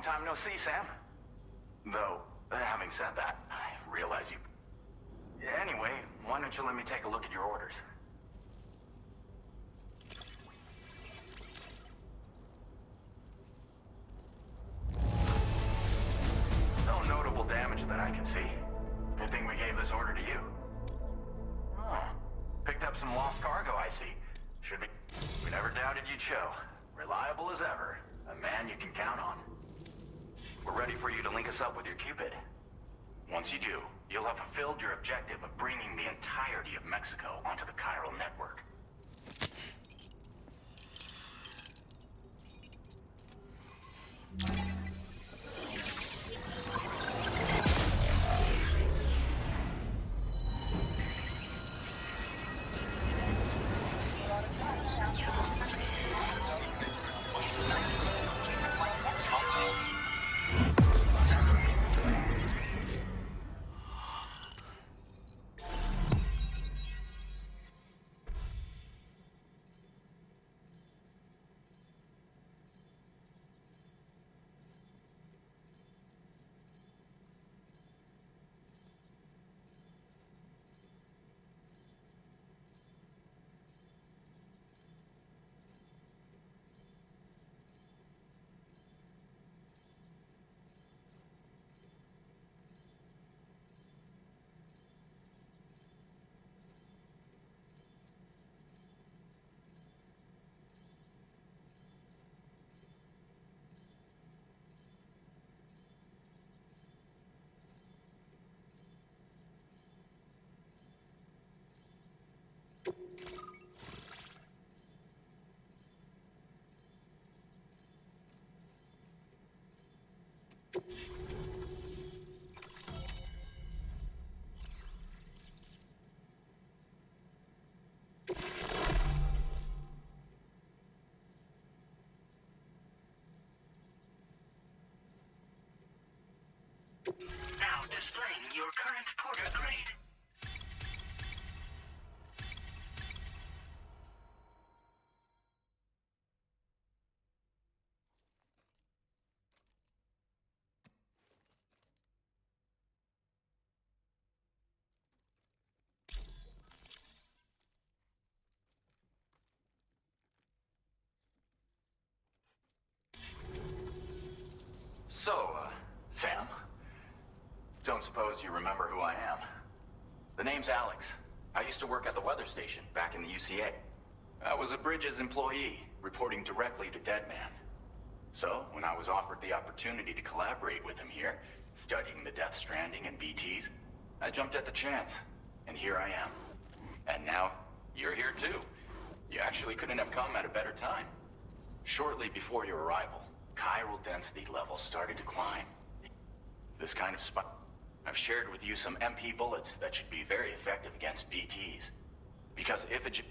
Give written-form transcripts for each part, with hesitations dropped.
time no see, Sam. Though, having said that, I realize you... Anyway, why don't you let me take a look at your orders? No notable damage that I can see. Good thing we gave this order to you. Oh, picked up some lost cargo, I see. Should be... We never doubted you'd show. Reliable as ever. A man you can count on. We're ready for you to link us up with your Cupid. Once you do, you'll have fulfilled your objective of bringing the entirety of Mexico onto the chiral network. Now displaying your current porter grade. So, Sam, don't suppose you remember who I am? The name's Alex. I used to work at the weather station back in the UCA. I was a Bridges employee, reporting directly to Deadman. So, when I was offered the opportunity to collaborate with him here, studying the Death Stranding and BTs, I jumped at the chance, and here I am. And now, you're here too. You actually couldn't have come at a better time. Shortly before your arrival, chiral density levels started to climb. This kind of spike. I've shared with you some MP bullets that should be very effective against BTs. Because if it...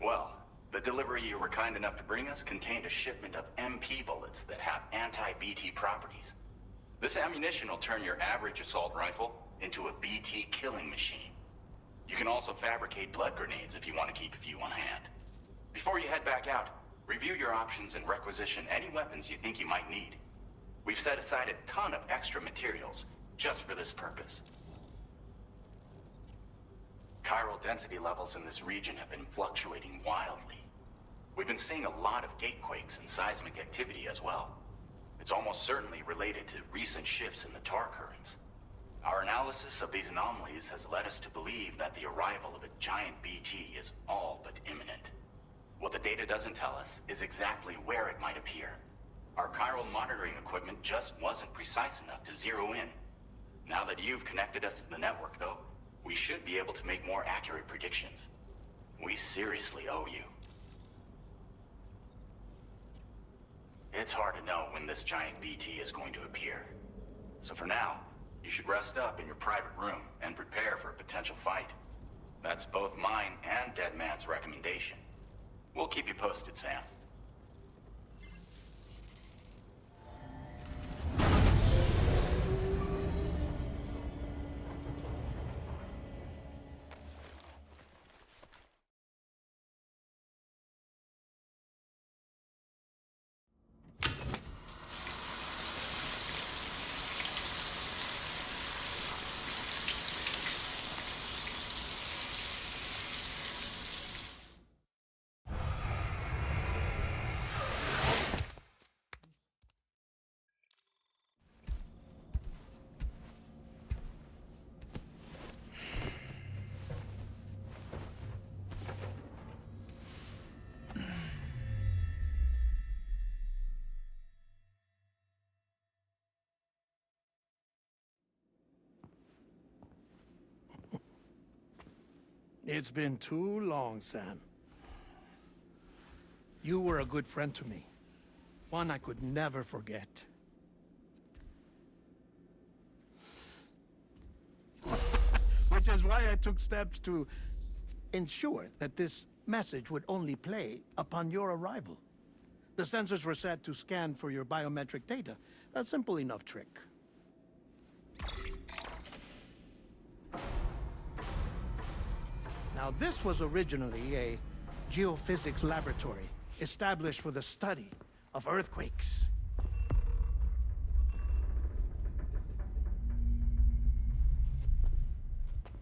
Well, the delivery you were kind enough to bring us contained a shipment of MP bullets that have anti-BT properties. This ammunition will turn your average assault rifle into a BT killing machine. You can also fabricate blood grenades if you want to keep a few on hand. Before you head back out, review your options and requisition any weapons you think you might need. We've set aside a ton of extra materials just for this purpose. Chiral density levels in this region have been fluctuating wildly. We've been seeing a lot of gatequakes and seismic activity as well. It's almost certainly related to recent shifts in the tar currents. Our analysis of these anomalies has led us to believe that the arrival of a giant BT is all but imminent. What the data doesn't tell us is exactly where it might appear. Our chiral monitoring equipment just wasn't precise enough to zero in. Now that you've connected us to the network, though, we should be able to make more accurate predictions. We seriously owe you. It's hard to know when this giant BT is going to appear. So for now, you should rest up in your private room and prepare for a potential fight. That's both mine and Deadman's recommendation. We'll keep you posted, Sam. It's been too long, Sam. You were a good friend to me. One I could never forget. Which is why I took steps to ensure that this message would only play upon your arrival. The sensors were set to scan for your biometric data. A simple enough trick. Now, this was originally a geophysics laboratory established for the study of earthquakes.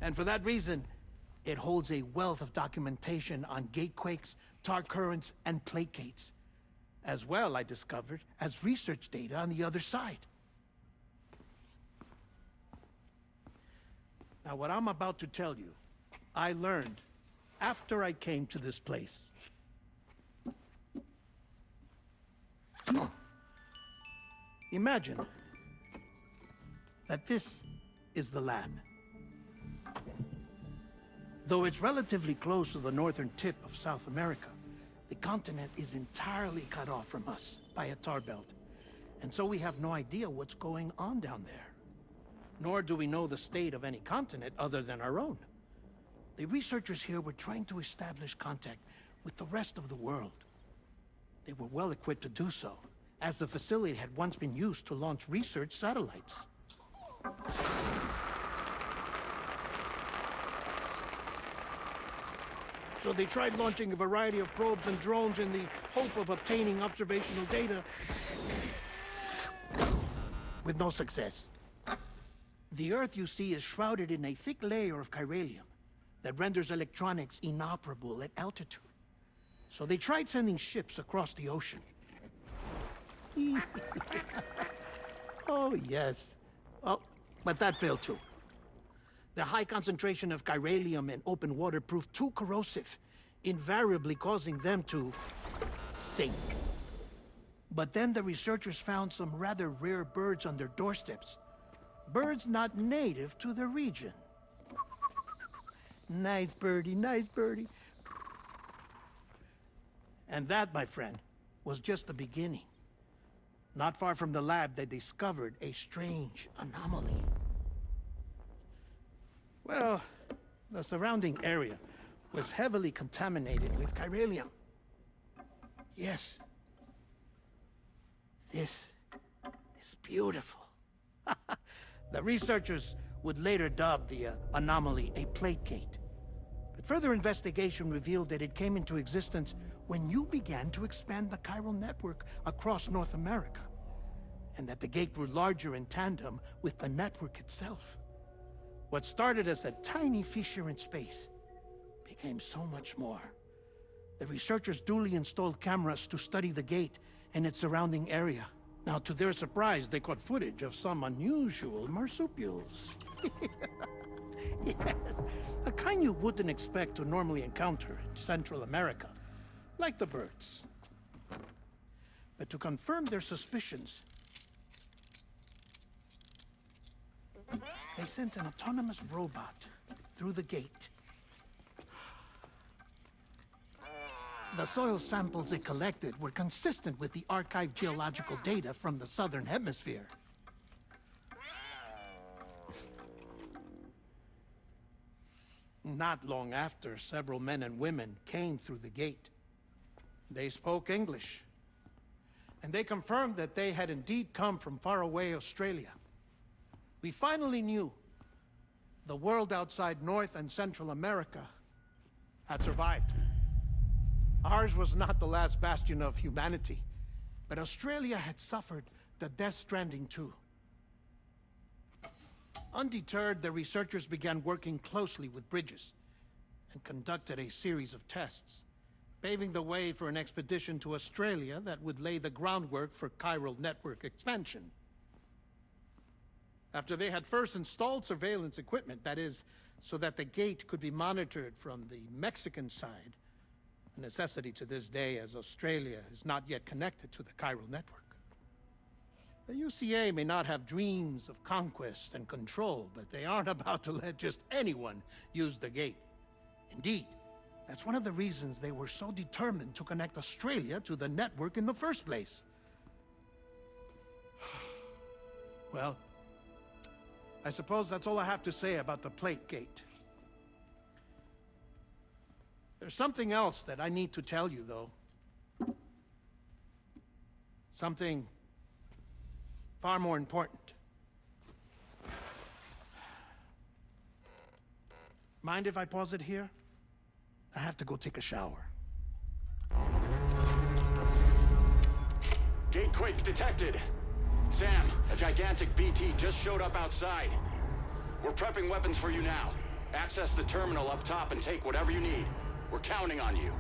And for that reason, it holds a wealth of documentation on gatequakes, tar currents, and placates. As well, I discovered, as research data on the other side. Now, what I'm about to tell you, I learned after I came to this place. Imagine that this is the lab. Though it's relatively close to the northern tip of South America, the continent is entirely cut off from us by a tar belt. And so we have no idea what's going on down there. Nor do we know the state of any continent other than our own. The researchers here were trying to establish contact with the rest of the world. They were well equipped to do so, as the facility had once been used to launch research satellites. So they tried launching a variety of probes and drones in the hope of obtaining observational data, with no success. The Earth, you see, is shrouded in a thick layer of chiralium that renders electronics inoperable at altitude. So they tried sending ships across the ocean. Oh, yes. Oh, but that failed too. The high concentration of chiralium in open water proved too corrosive, invariably causing them to sink. But then the researchers found some rather rare birds on their doorsteps. Birds not native to the region. Nice birdie, nice birdie. And that, my friend, was just the beginning. Not far from the lab, they discovered a strange anomaly. Well, the surrounding area was heavily contaminated with chiralium. Yes. This is beautiful. The researchers would later dub the anomaly a plate gate. But further investigation revealed that it came into existence when you began to expand the chiral network across North America, and that the gate grew larger in tandem with the network itself. What started as a tiny fissure in space became so much more. The researchers duly installed cameras to study the gate and its surrounding area. Now, to their surprise, they caught footage of some unusual marsupials. Yes, a kind you wouldn't expect to normally encounter in Central America, like the birds. But to confirm their suspicions, they sent an autonomous robot through the gate. The soil samples it collected were consistent with the archived geological data from the southern hemisphere. Not long after, several men and women came through the gate. They spoke English, and they confirmed that they had indeed come from faraway Australia. We finally knew the world outside North and Central America had survived. Ours was not the last bastion of humanity, but Australia had suffered the death stranding too. Undeterred, the researchers began working closely with Bridges and conducted a series of tests, paving the way for an expedition to Australia that would lay the groundwork for chiral network expansion. After they had first installed surveillance equipment, that is, so that the gate could be monitored from the Mexican side, a necessity to this day as Australia is not yet connected to the chiral network. The UCA may not have dreams of conquest and control, but they aren't about to let just anyone use the gate. Indeed, that's one of the reasons they were so determined to connect Australia to the network in the first place. Well, I suppose that's all I have to say about the Plate Gate. There's something else that I need to tell you, though. Something far more important. Mind if I pause it here? I have to go take a shower. Gate quake detected. Sam, a gigantic BT just showed up outside. We're prepping weapons for you now. Access the terminal up top and take whatever you need. We're counting on you.